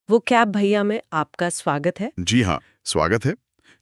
वो कैब भैया में आपका स्वागत है। जी हाँ, स्वागत है।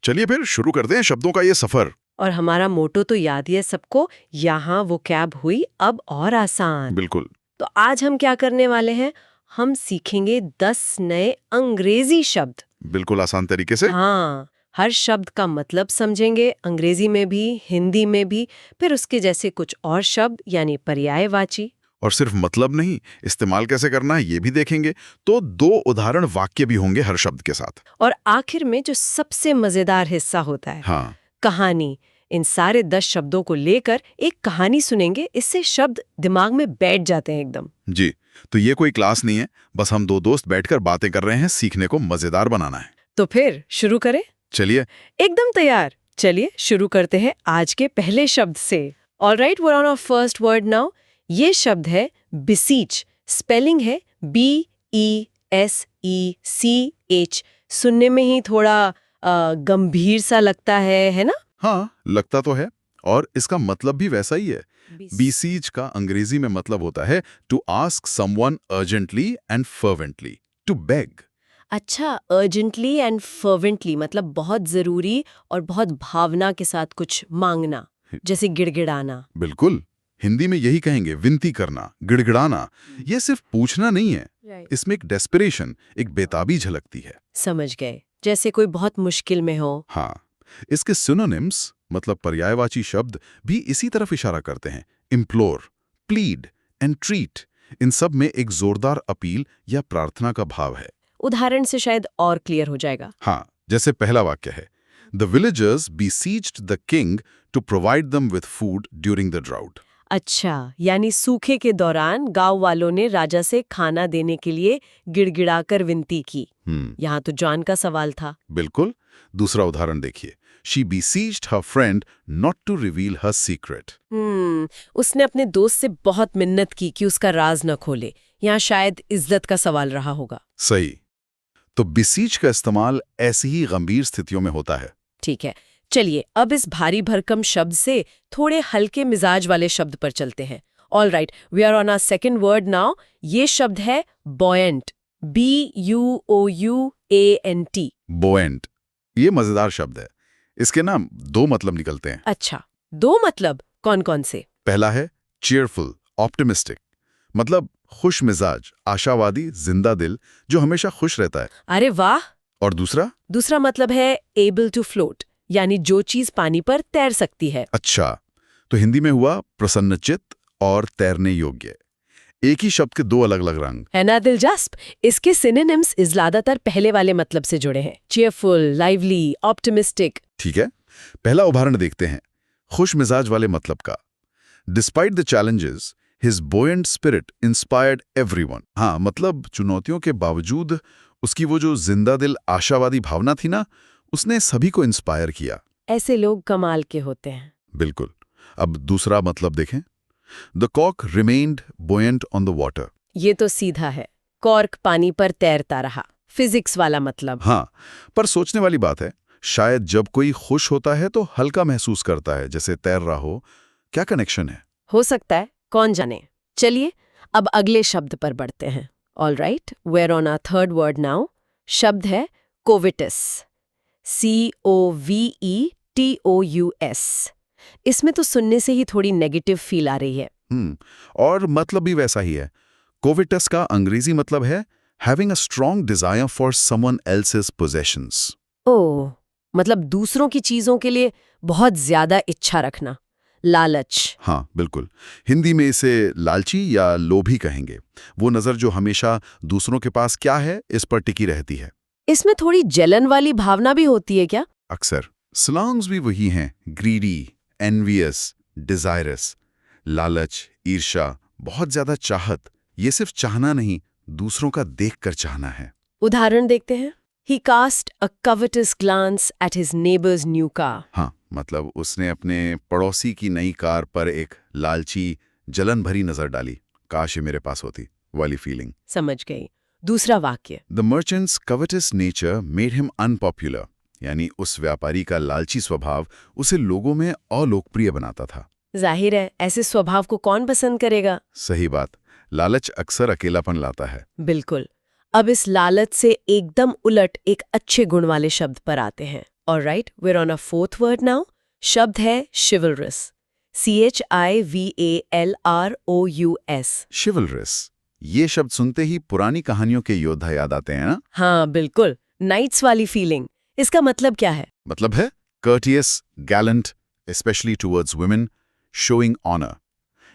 चलिए फिर शुरू करते हैं शब्दों का ये सफर। और हमारा मोटो तो याद ही है सबको, यहाँ वो कैब हुई अब और आसान। बिल्कुल। तो आज हम क्या करने वाले हैं, हम सीखेंगे 10 नए अंग्रेजी शब्द। बिल्कुल आसान तरीके से। हाँ, हर शब्द का मतलब समझेंगे, अंग्रेजी में भी, हिंदी में भी, फिर उसके जैसे कुछ और शब्द यानी पर्यायवाची। और सिर्फ मतलब नहीं, इस्तेमाल कैसे करना है ये भी देखेंगे। तो 2 उदाहरण वाक्य भी होंगे हर शब्द के साथ। और आखिर में जो सबसे मजेदार हिस्सा होता है, हाँ, कहानी। इन सारे 10 शब्दों को लेकर एक कहानी सुनेंगे, इससे शब्द दिमाग में बैठ जाते हैं एकदम। जी। तो ये कोई क्लास नहीं है, बस हम 2 दोस्त बैठकर बातें कर रहे हैं, सीखने को मजेदार बनाना है। तो फिर शुरू करें? चलिए। एकदम तैयार। चलिए शुरू करते हैं आज के पहले शब्द से। Alright, we are on our first word now. ये शब्द है beseech। स्पेलिंग है BESECH। सुनने में ही थोड़ा गंभीर सा लगता है ना? हाँ, लगता तो है। और इसका मतलब भी वैसा ही है। बीसीज का अंग्रेजी में मतलब होता है to ask someone urgently and fervently, to beg. अच्छा, अर्जेंटली एंड फर्वेंटली मतलब बहुत जरूरी और बहुत भावना के साथ कुछ मांगना, जैसे गिड़गिड़ाना। बिल्कुल, हिंदी में यही कहेंगे, विनती करना, गिड़गिड़ाना। ये सिर्फ पूछना नहीं है, इसमें एक डेस्परेशन, एक बेताबी झलकती है। समझ गए, जैसे कोई बहुत मुश्किल में हो। हाँ, इसके सिनोनिम्स मतलब पर्यायवाची शब्द भी इसी तरफ इशारा करते हैं। इम्प्लोर, प्लीड, एंट्रीट, इन सब में एक जोरदार अपील या प्रार्थना का भाव है। उदाहरण से शायद और क्लियर हो जाएगा। हाँ, जैसे पहला वाक्य है, the villagers beseeched the king to provide them with food during the drought। अच्छा, यानी सूखे के दौरान गांव वालों ने राजा से खाना देने के लिए गिड़गिड़ाकर विनती की। यहाँ तो जॉन का सवाल था। बिल्कुल। दूसरा उदाहरण देखिए, she beseeched her friend not to reveal her secret। उसने अपने दोस्त से बहुत मिन्नत की कि उसका राज न खोले। यहाँ शायद इज्जत का सवाल रहा होगा। सही। तो beseech का इस्तेमाल ऐसी ही गंभीर स्थितियों में होता है। ठीक है, चलिए अब इस भारी भरकम शब्द से थोड़े हल्के मिजाज वाले शब्द पर चलते हैं। All right, we are on our second word now. ये शब्द है buoyant। BUOUANT। बोएंट, ये मजेदार शब्द है। इसके ना 2 मतलब निकलते हैं। अच्छा, 2 मतलब कौन कौन से? पहला है cheerful, optimistic, मतलब खुश मिजाज, आशावादी, जिंदा दिल, जो हमेशा खुश रहता है। अरे वाह। और दूसरा मतलब है able to float, यानी जो चीज पानी पर तैर सकती है। अच्छा, तो हिंदी में हुआ प्रसन्नचित्त और तैरने योग्य। एक ही शब्द के 2 अलग अलग रंग है ना दिलचस्प। इसके सिनोनिम्स ज्यादातर पहले वाले मतलब से जुड़े हैं, cheerful, lively, optimistic। ठीक है, पहला उदाहरण देखते हैं, खुश मिजाज वाले मतलब का। Despite the challenges, his buoyant spirit inspired everyone। हाँ, मतलब चुनौतियों के बावजूद उसकी वो जो जिंदा दिल आशावादी भावना थी ना, उसने सभी को इंस्पायर किया। ऐसे लोग कमाल के होते हैं। बिल्कुल। अब दूसरा मतलब देखें, the cock remained buoyant on the water. ये तो सीधा है, कॉर्क पानी पर तैरता रहा, फिजिक्स वाला मतलब। हाँ, पर सोचने वाली बात है, शायद जब कोई खुश होता है तो हल्का महसूस करता है, जैसे तैर रहा हो। क्या कनेक्शन है? हो सकता है, कौन जाने। चलिए अब अगले शब्द पर बढ़ते हैं। All right, we are on our third word now. शब्द है कोविटस। COVETOUS। इसमें तो सुनने से ही थोड़ी नेगेटिव फील आ रही है। और मतलब भी वैसा ही है। कोविटस का अंग्रेजी मतलब है having a strong desire for someone else's possessions. Oh, मतलब दूसरों की चीजों के लिए बहुत ज्यादा इच्छा रखना, लालच। हाँ, बिल्कुल। हिंदी में इसे लालची या लोभी कहेंगे। वो नजर जो हमेशा दूसरों के पास क्या है इस पर टिकी रहती है। इसमें थोड़ी जलन वाली भावना भी होती है क्या? अक्सर स्लैंग्स भी वही हैं, ग्रीडी, एनवियस, डिजायरस। लालच, ईर्ष्या, बहुत ज्यादा चाहत, ये सिर्फ चाहना नहीं, दूसरों का देखकर चाहना है। उदाहरण देखते हैं। He cast a covetous glance at his neighbor's new car। हाँ, मतलब उसने अपने पड़ोसी की नई कार पर एक लालची, जलन भरी नजर डाली। काश ये मेरे पास होती वाली फीलिंग। समझ गई। दूसरा वाक्य। The merchant's covetous nature made him unpopular, यानी उस व्यापारी का लालची स्वभाव उसे लोगों में अलोकप्रिय बनाता था। जाहिर है, ऐसे स्वभाव को कौन पसंद करेगा। सही बात, लालच अक्सर अकेलापन लाता है। बिल्कुल। अब इस लालच से एकदम उलट एक अच्छे गुण वाले शब्द पर आते हैं। Alright, we are on a fourth word now. शब्द है chivalrous। CHIVALROUS। शिवलरस, ये शब्द सुनते ही पुरानी कहानियों के योद्धा याद आते हैं ना? हाँ बिल्कुल, नाइट्स वाली फीलिंग। इसका मतलब क्या है? मतलब है courteous, gallant, especially towards women, showing honor,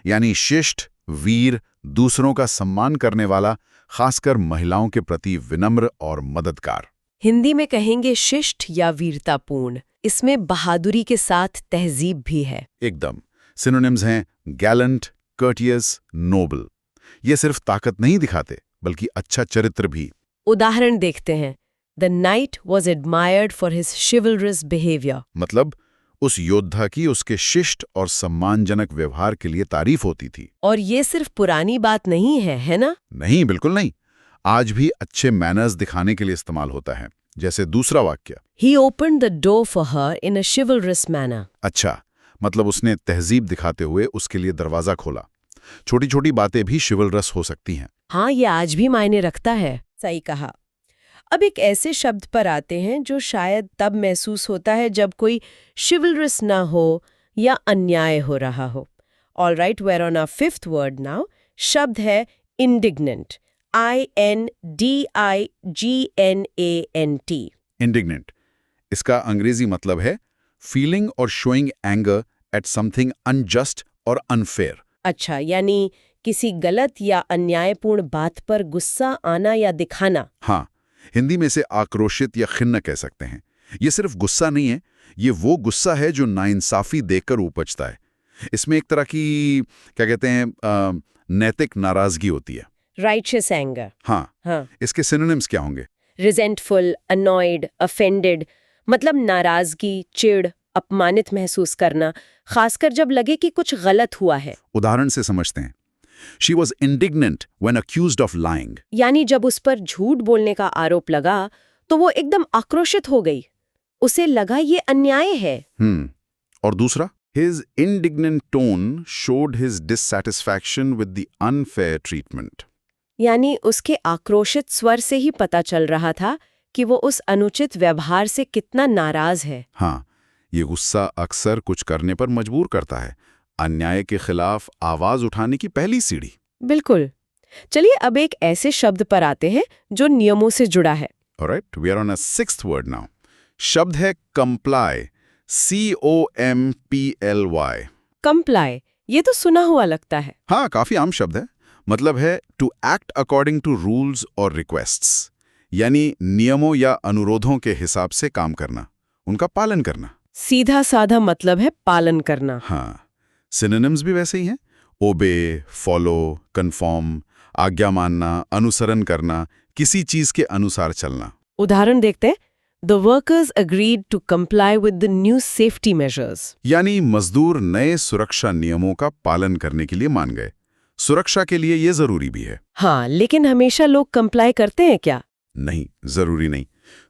यानी शिष्ट, वीर, दूसरों का सम्मान करने वाला, खासकर महिलाओं के प्रति विनम्र और मददगार। हिंदी में कहेंगे शिष्ट या वीरतापूर्ण। इसमें बहादुरी के साथ तहजीब भी है। एकदम। सिनोनिम्स हैं gallant, courteous, noble। ये सिर्फ ताकत नहीं दिखाते, बल्कि अच्छा चरित्र भी। उदाहरण देखते हैं। The knight was admired for his chivalrous behavior। मतलब उस योद्धा की उसके शिष्ट और सम्मानजनक व्यवहार के लिए तारीफ होती थी। और ये सिर्फ पुरानी बात नहीं है ना? नहीं, बिल्कुल नहीं। आज भी अच्छे मैनर्स दिखाने के लिए इस्तेमाल होता है। जैसे दूसरा वाक्य, He opened the door for her in a chivalrous manner। अच्छा, मतलब उसने तहजीब दिखाते हुए उसके लिए दरवाजा खोला। छोटी छोटी बातें भी शिवलरस हो सकती हैं। हाँ, ये आज भी मायने रखता है। सही कहा। अब एक ऐसे शब्द पर आते हैं जो शायद तब महसूस होता है जब कोई chivalrous ना हो या अन्याय हो रहा हो। Alright, we are on a fifth word now. शब्द है indignant। INDIGNANT। इंडिग्नेंट, इसका अंग्रेजी मतलब है फीलिंग और showing anger at something unjust और अनफेयर। अच्छा, यानी किसी गलत या अन्यायपूर्ण बात पर गुस्सा आना या दिखाना। हाँ, हिंदी में से आक्रोशित या खिन्न कह सकते हैं। ये सिर्फ गुस्सा नहीं है, ये वो गुस्सा है जो नाइंसाफी देखकर उपजता है। इसमें एक तरह की, क्या कहते हैं, नैतिक नाराजगी होती है। Righteous anger. हाँ, इसके सिनोनिम्स क्या होंगे? Resentful, annoyed, offended. मतलब नाराजगी, चिढ़, अपमानित महसूस करना, खासकर जब लगे कि कुछ गलत हुआ है। उदाहरण से समझते हैं। She was indignant when accused of lying। यानी जब उस पर झूठ बोलने का आरोप लगा तो वो एकदम आक्रोशित हो गई। उसे लगा ये अन्याय है। और दूसरा, His indignant tone showed his dissatisfaction with the unfair treatment। यानी उसके आक्रोशित स्वर से ही पता चल रहा था कि वो उस अनुचित व्यवहार से कितना नाराज है। हाँ, ये गुस्सा अक्सर कुछ करने पर मजबूर करता है। अन्याय के खिलाफ आवाज उठाने की पहली सीढ़ी। बिल्कुल। चलिए अब एक ऐसे शब्द पर आते हैं जो नियमों से जुड़ा है। Alright, we are on a sixth word now। शब्द है comply। COMPLY। कंप्लाई, ये तो सुना हुआ लगता है। हाँ, काफी आम शब्द है। मतलब है to act according to rules और रिक्वेस्ट्स, यानी नियमों या अनुरोधों के हिसाब से काम करना, उनका पालन करना। सीधा साधा मतलब है पालन करना। हाँ, सिनोनिम्स भी वैसे ही हैं। ओबे, फॉलो, कन्फॉर्म, आज्ञा मानना, अनुसरण करना, किसी चीज के अनुसार चलना। उदाहरण देखते हैं। The workers agreed to comply with the new safety measures। यानी मजदूर नए सुरक्षा नियमों का पालन करने के लिए मान गए। सुरक्षा के लिए ये जरूरी भी है। हाँ, लेकिन हमेशा लोग कंप्लाई करते हैं क्या? नहीं, जरूरी नहीं।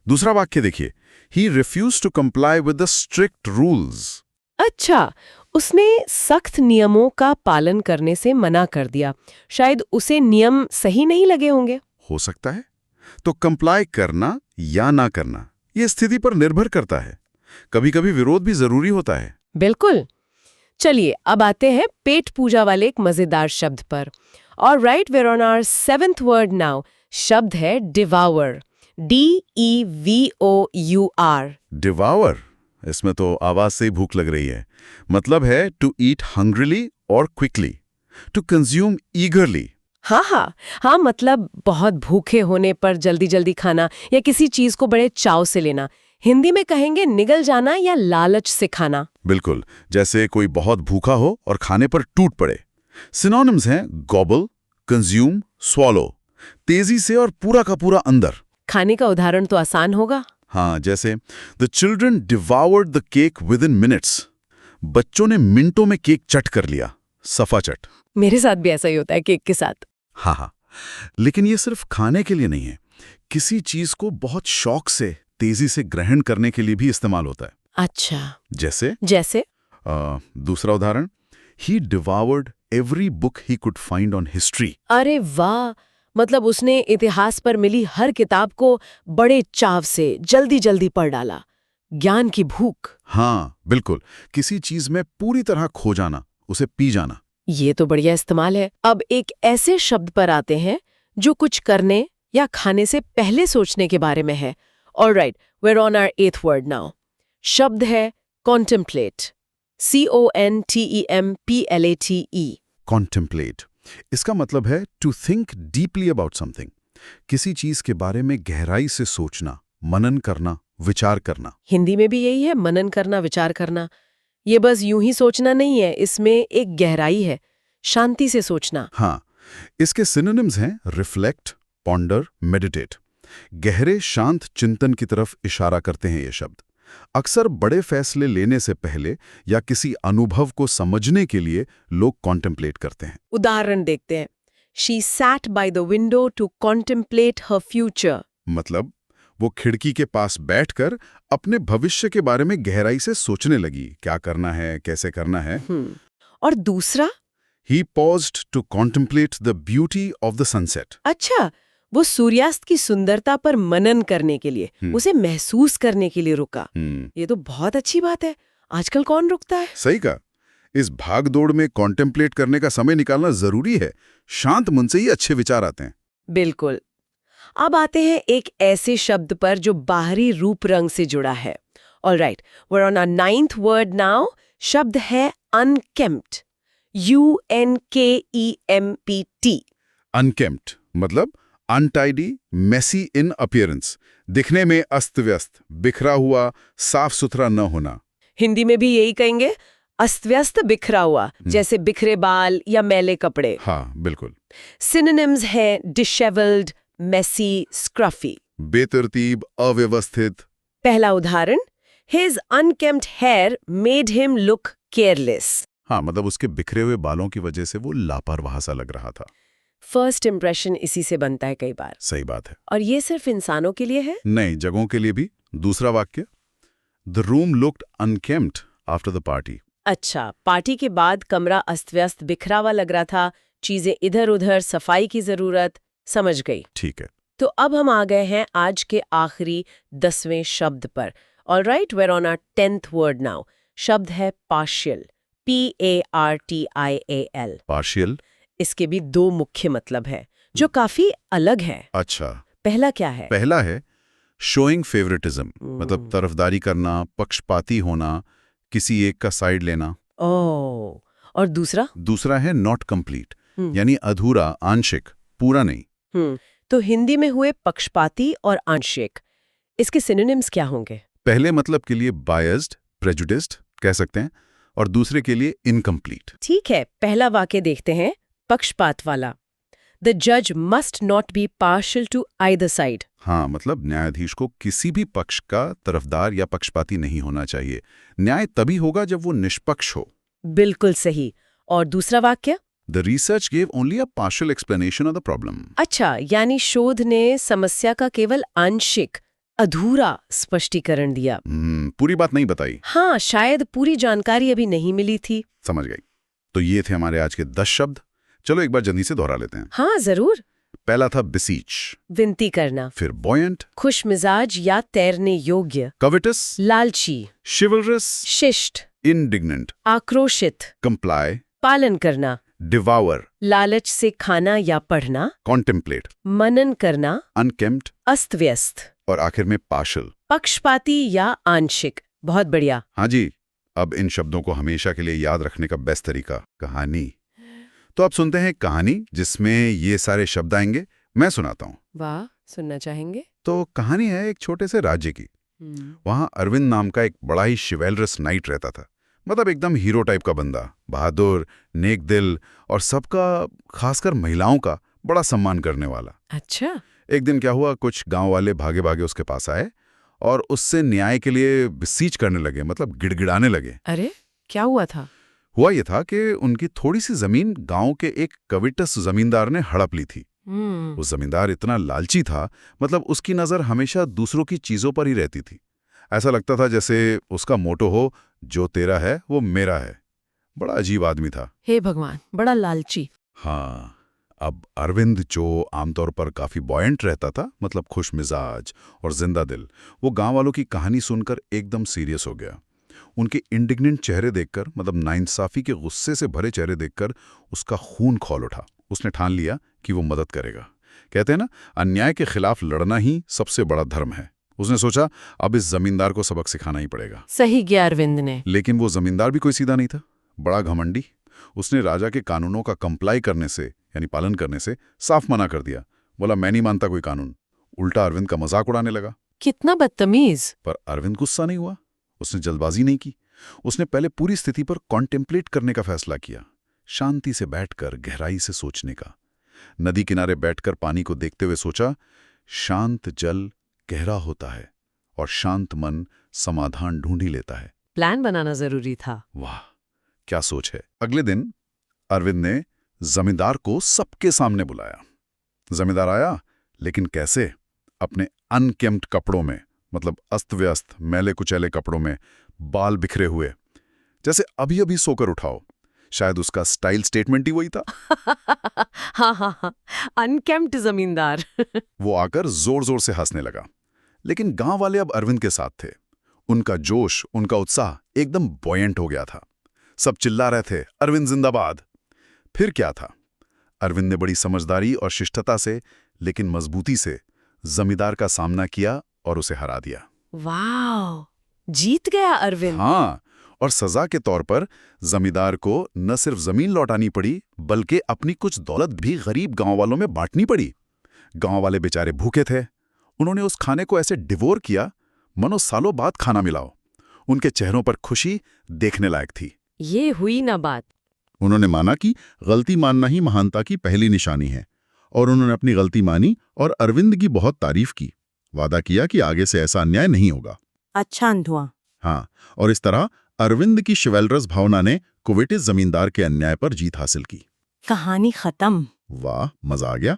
दूसरा वाक्य देखिए, He refused to comply with the strict rules। अच्छा, उसने सख्त नियमों का पालन करने से मना कर दिया। शायद उसे नियम सही नहीं लगे होंगे। हो सकता है। तो कंप्लाई करना या ना करना, ये स्थिति पर निर्भर करता है। कभी-कभी विरोध भी जरूरी होता है। बिल्कुल। चलिए अब आते हैं पेट पूजा वाले एक मजेदार शब्द पर। Alright, we are on our seventh word now. शब्द है डिवावर। DEVOUR। डिवावर, इसमें तो आवाज से ही भूख लग रही है। मतलब है टू ईट हंग्रीली और क्विकली, टू कंज्यूम ईगरली। हाँ, मतलब बहुत भूखे होने पर जल्दी जल्दी खाना या किसी चीज को बड़े चाव से लेना। हिंदी में कहेंगे निगल जाना या लालच से खाना। बिल्कुल, जैसे कोई बहुत भूखा हो और खाने पर टूट पड़े। सिनोनिम्स हैं गॉबल, कंज्यूम, स्वॉलो, तेजी से और पूरा का पूरा अंदर। खाने का उदाहरण तो आसान होगा। हाँ, जैसे the children devoured the cake within minutes. बच्चों ने मिनटों में केक चट कर लिया, सफा चट। मेरे साथ भी ऐसा ही होता है केक के साथ। हाँ, लेकिन ये सिर्फ खाने के लिए नहीं है। किसी चीज को बहुत शौक से, तेजी से ग्रहण करने के लिए भी इस्तेमाल होता है। अच्छा, जैसे दूसरा उदाहरण, He devoured every book he could find on history। अरे वाह, मतलब उसने इतिहास पर मिली हर किताब को बड़े चाव से जल्दी जल्दी पढ़ डाला। ज्ञान की भूख। हाँ बिल्कुल, किसी चीज में पूरी तरह खो जाना, उसे पी जाना। ये तो बढ़िया इस्तेमाल है। अब एक ऐसे शब्द पर आते हैं जो कुछ करने या खाने से पहले सोचने के बारे में है। Alright, we're on our 8th word now. शब्द है contemplate. CONTEMPLATE. कॉन्टेम्पलेट, इसका मतलब है to think deeply about something, किसी चीज के बारे में गहराई से सोचना, मनन करना, विचार करना। हिंदी में भी यही है, मनन करना, विचार करना। ये बस यूं ही सोचना नहीं है, इसमें एक गहराई है, शांति से सोचना। हाँ, इसके सिनोनिम्स हैं रिफ्लेक्ट, पॉन्डर, मेडिटेट। गहरे शांत चिंतन की तरफ इशारा करते हैं ये शब्द। अक्सर बड़े फैसले लेने से पहले या किसी अनुभव को समझने के लिए लोग कॉन्टेम्पलेट करते हैं। उदाहरण देखते हैं। She sat by the window to contemplate her future. मतलब वो खिड़की के पास बैठकर अपने भविष्य के बारे में गहराई से सोचने लगी, क्या करना है, कैसे करना है। और दूसरा? He paused to contemplate the beauty of the sunset. अच्छा, वो सूर्यास्त की सुंदरता पर मनन करने के लिए, उसे महसूस करने के लिए रुका। ये तो बहुत अच्छी बात है। आजकल कौन रुकता है? सही कहा। इस भागदौड़ में कॉन्टेम्पलेट करने का समय निकालना जरूरी है। शांत मन से ही अच्छे विचार आते हैं। बिल्कुल। अब आते हैं एक ऐसे शब्द पर जो बाहरी रूप रंग से जुड़ा है। Alright, we're on our 9th word now. शब्द है unkempt. UNKEMPT. अनकेम्प्ट मतलब अनटाइडी, मेसी इन अपीयरेंस, दिखने में अस्त व्यस्त, बिखरा हुआ, साफ सुथरा न होना। हिंदी में भी यही कहेंगे, अस्त व्यस्त, बिखरा हुआ, जैसे बिखरे बाल या मैले कपड़े। हाँ बिल्कुल। सिनोनिम्स हैं डिशेवल्ड, मेसी, स्क्रफी। बेतरतीब, अव्यवस्थित। पहला उदाहरण, His unkempt hair made him look careless. हाँ, मतलब उसके बिखरे हुए बालों की वजह से वो लापरवाह सा लग रहा था। फर्स्ट इंप्रेशन इसी से बनता है कई बार। सही बात है। और ये सिर्फ इंसानों के लिए है? नहीं, जगहों के लिए भी। दूसरा वाक्य, the room looked अनकेम्प्ट after the party. अच्छा, पार्टी के बाद कमरा अस्त-व्यस्त, बिखरा हुआ लग रहा था, चीजें इधर-उधर, सफाई की जरूरत। समझ गई। ठीक है। तो अब हम आ गए हैं आज के आखिरी 10वें शब्द पर। Alright, we're on our 10th word now. शब्द है partial. PARTIAL. पार्शियल। इसके भी दो मुख्य मतलब है जो काफी अलग है। अच्छा। पहला क्या है? पहला है शोइंग फेवरेटिज्म, मतलब तरफदारी करना, पक्षपाती होना, किसी एक का साइड लेना। ओह, और दूसरा? दूसरा है नॉट कंप्लीट, यानी अधूरा, आंशिक, पूरा नहीं। तो हिंदी में हुए पक्षपाती और आंशिक। इसके सिनोनिम्स क्या होंगे? पहले मतलब के लिए बायस्ड, प्रेजुडिस्ड कह सकते हैं, और दूसरे के लिए इनकम्प्लीट। ठीक है, पहला वाक्य देखते हैं, पक्षपात वाला। द जज must not be partial two either side. हाँ, मतलब न्यायाधीश को किसी भी पक्ष का तरफदार या पक्षपाती नहीं होना चाहिए। न्याय तभी होगा जब वो निष्पक्ष हो। बिल्कुल सही। और दूसरा वाक्य? The research gave only a partial explanation of the problem. अच्छा, यानी शोध ने समस्या का केवल आंशिक, अधूरा स्पष्टीकरण दिया। पूरी बात नहीं बताई। हाँ, शायद पूरी जानकारी अभी नहीं मिली थी। समझ गई। तो ये थे हमारे आज के 10 शब्द। चलो एक बार जल्दी से दोहरा लेते हैं। हाँ जरूर। पहला था बिसीच, विनती करना। फिर बॉयंट, खुश मिजाज या तैरने योग्य। कविटस, लालची। शिवलरस, शिष्ट। इंडिग्नेंट, आक्रोशित। कंप्लाई, पालन करना। डिवावर, लालच से खाना या पढ़ना। कॉन्टेम्पलेट, मनन करना। अनकेम्प्ट, अस्त व्यस्त। और आखिर में पार्शियल, पक्षपाती या आंशिक। बहुत बढ़िया। हाँ जी। अब इन शब्दों को हमेशा के लिए याद रखने का बेस्ट तरीका, कहानी। तो आप सुनते हैं कहानी जिसमें ये सारे शब्द आएंगे। मैं सुनाता हूँ। वाह, सुनना चाहेंगे? तो कहानी है एक छोटे से राज्य की। वहाँ अरविंद नाम का एक बड़ा ही शिवेलरस नाइट रहता था। मतलब एकदम हीरो टाइप का बंदा, बहादुर, नेक दिल और सबका, खासकर महिलाओं का बड़ा सम्मान करने वाला। अच्छा। एक दिन क्या हुआ, कुछ गांव वाले भागे भागे उसके पास आए और उससे न्याय के लिए बिसीच करने लगे, मतलब गिड़गिड़ाने लगे। अरे, क्या हुआ था? हुआ ये था कि उनकी थोड़ी सी जमीन गांव के एक कविटस जमींदार ने हड़प ली थी। वो जमींदार इतना लालची था, मतलब उसकी नजर हमेशा दूसरों की चीजों पर ही रहती थी। ऐसा लगता था जैसे उसका मोटो हो, जो तेरा है वो मेरा है। बड़ा अजीब आदमी था। हे भगवान, बड़ा लालची। हाँ, अब अरविंद, जो आमतौर पर काफी बॉयंट रहता था, मतलब खुश मिजाज और जिंदा दिल, वो गांव वालों की कहानी सुनकर एकदम सीरियस हो गया। उनके इंडिग्नेंट चेहरे देखकर, मतलब नाइंसाफी के गुस्से से भरे चेहरे देखकर उसका खून खौल उठा। उसने ठान लिया कि वो मदद करेगा। कहते हैं ना, अन्याय के खिलाफ लड़ना ही सबसे बड़ा धर्म है। उसने सोचा अब इस जमींदार को सबक सिखाना ही पड़ेगा। सही किया अरविंद ने। लेकिन वो जमींदार भी कोई सीधा नहीं था, बड़ा घमंडी। उसने राजा के कानूनों का कंप्लाई करने से, यानी पालन करने से साफ मना कर दिया। बोला मैं नहीं मानता कोई कानून। उल्टा अरविंद का मजाक उड़ाने लगा। कितना बदतमीज। पर अरविंद गुस्सा नहीं हुआ, उसने जल्दबाजी नहीं की। उसने पहले पूरी स्थिति पर कॉन्टेम्पलेट करने का फैसला किया, शांति से बैठकर गहराई से सोचने का। नदी किनारे बैठकर पानी को देखते हुए सोचा, शांत जल गहरा होता है और शांत मन समाधान ढूंढ ही लेता है। प्लान बनाना जरूरी था। वाह, क्या सोच है। अगले दिन अरविंद ने जमींदार को सबके सामने बुलाया। जमींदार आया, लेकिन कैसे? अपने अनकेम्प्ड कपड़ों में, मतलब अस्त व्यस्त मैले कुचैले कपड़ों में, बाल बिखरे हुए, जैसे अभी अभी सोकर उठाओ। शायद उसका स्टाइल स्टेटमेंट ही वही था। हाँ, अनकेम्प्ड जमींदार। वो आकर जोर जोर से हंसने लगा। लेकिन गांव वाले अब अरविंद के साथ थे। उनका जोश, उनका उत्साह एकदम बॉयंट हो गया था। सब चिल्ला रहे थे, अरविंद जिंदाबाद। फिर क्या था? अरविंद ने बड़ी समझदारी और शिष्टता से, लेकिन मजबूती से जमींदार का सामना किया और उसे हरा दिया। वाह, जीत गया अरविंद। हाँ, और सजा के तौर पर जमींदार को न सिर्फ जमीन लौटानी पड़ी, बल्कि अपनी कुछ दौलत भी गरीब गांव वालों में बांटनी पड़ी। गांव वाले बेचारे भूखे थे। उन्होंने उस खाने को ऐसे डिवोर किया मनो सालों बाद खाना मिलाओ। उनके चेहरों पर खुशी देखने लायक थी। ये हुई ना बात। उन्होंने माना कि गलती मानना ही महानता की पहली निशानी है, और उन्होंने अपनी गलती मानी और अरविंद की बहुत तारीफ की। वादा किया कि आगे से ऐसा अन्याय नहीं होगा। अच्छा हुआ। हाँ, और इस तरह अरविंद की शिवैलरस भावना ने कुवेटिस जमींदार के अन्याय पर जीत हासिल की। कहानी खत्म। वाह, मजा आ गया।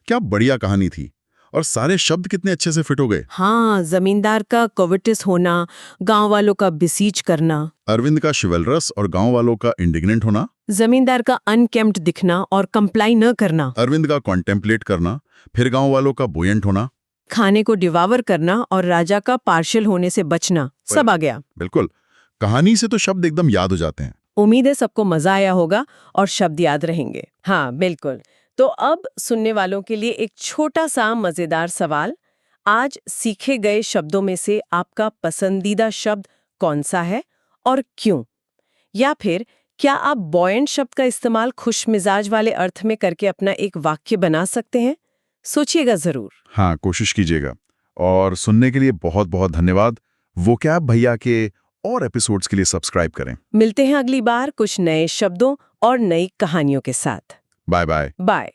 क्या बढ़िया कहानी थी, और सारे शब्द कितने अच्छे से फिट हो गए। हाँ, जमींदार का कोविटिस होना, गांव वालों का बिसीज करना, अरविंद का शिवैलरस और गांव वालों का इंडिग्नेंट होना, जमींदार का अनकेम्प्ड दिखना और कंप्लाई न करना, अरविंद का कॉन्टेम्पलेट करना, फिर गांव वालों का बोयंट होना, खाने को डिवावर करना और राजा का पार्शियल होने से बचना, सब आ गया। बिल्कुल। कहानी से तो शब्द एकदम याद हो जाते हैं। उम्मीद है सबको मजा आया होगा और शब्द याद रहेंगे। हाँ, बिल्कुल। तो अब सुनने वालों के लिए एक छोटा सा मजेदार सवाल। आज सीखे गए शब्दों में से आपका पसंदीदा शब्द कौन सा है और क्यों? या फिर क्या आप बॉयंट शब्द का इस्तेमाल खुश मिजाज वाले अर्थ में करके अपना एक वाक्य बना सकते हैं? सोचिएगा जरूर। हाँ, कोशिश कीजिएगा। और सुनने के लिए बहुत बहुत धन्यवाद। वोकैब भैया के और एपिसोड्स के लिए सब्सक्राइब करें। मिलते हैं अगली बार कुछ नए शब्दों और नई कहानियों के साथ। Bye bye. बाय।